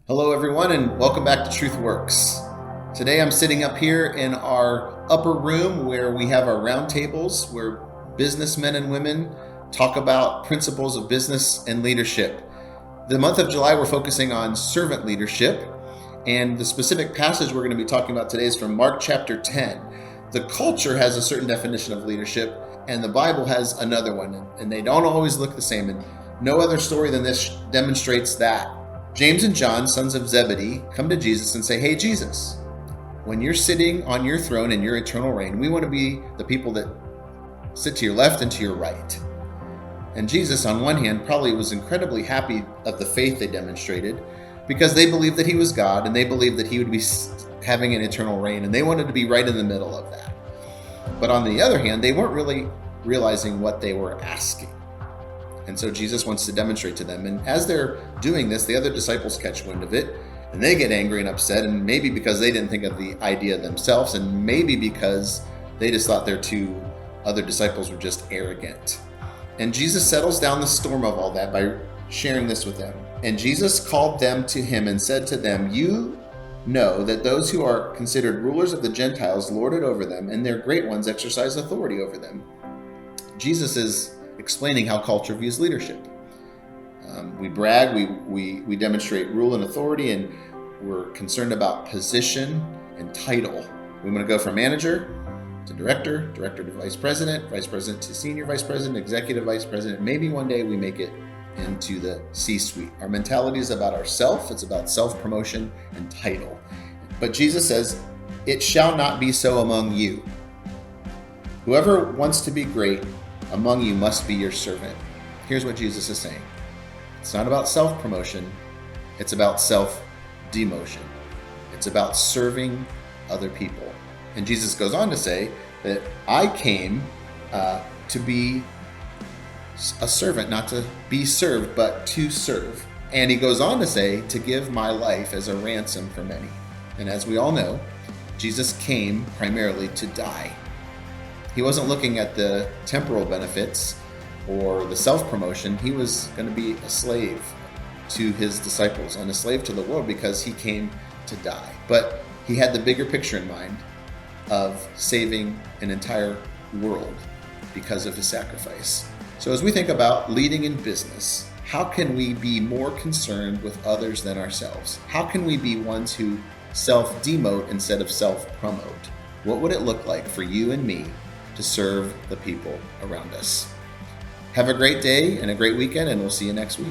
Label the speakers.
Speaker 1: Hello, everyone, and welcome back to Truth Works. Today I'm sitting up here in our upper room where we have our round tables where businessmen and women talk about principles of business and leadership. The month of July, we're focusing on servant leadership, and the specific passage we're going to be talking about today is from Mark chapter 10. The culture has a certain definition of leadership, and the Bible has another one, and they don't always look the same, and no other story than this demonstrates that. James and John, sons of Zebedee, come to Jesus and say, "Hey, Jesus, when you're sitting on your throne in your eternal reign, we want to be the people that sit to your left and to your right." And Jesus, on one hand, probably was incredibly happy of the faith they demonstrated because they believed that he was God and they believed that he would be having an eternal reign, and they wanted to be right in the middle of that. But on the other hand, they weren't really realizing what they were asking. And so Jesus wants to demonstrate to them. And as they're doing this, the other disciples catch wind of it, and they get angry and upset, and maybe because they didn't think of the idea themselves, and maybe because they just thought their two other disciples were just arrogant. And Jesus settles down the storm of all that by sharing this with them. And Jesus called them to him and said to them, "You know that those who are considered rulers of the Gentiles lord it over them, and their great ones exercise authority over them." Jesus is explaining how culture views leadership. We brag, we demonstrate rule and authority, and we're concerned about position and title. We want to go from manager to director, director to vice president to senior vice president, executive vice president. Maybe one day we make it into the C-suite. Our mentality is about ourself. It's about self-promotion and title. But Jesus says, "It shall not be so among you. Whoever wants to be great among you must be your servant." Here's what Jesus is saying. It's not about self-promotion. It's about self-demotion. It's about serving other people. And Jesus goes on to say that I came to be a servant, not to be served, but to serve. And he goes on to say to give my life as a ransom for many. And as we all know, Jesus came primarily to die. He wasn't looking at the temporal benefits or the self-promotion. He was going to be a slave to his disciples and a slave to the world because he came to die. But he had the bigger picture in mind of saving an entire world because of his sacrifice. So as we think about leading in business, how can we be more concerned with others than ourselves? How can we be ones who self-demote instead of self-promote? What would it look like for you and me to serve the people around us? Have a great day and a great weekend, and we'll see you next week.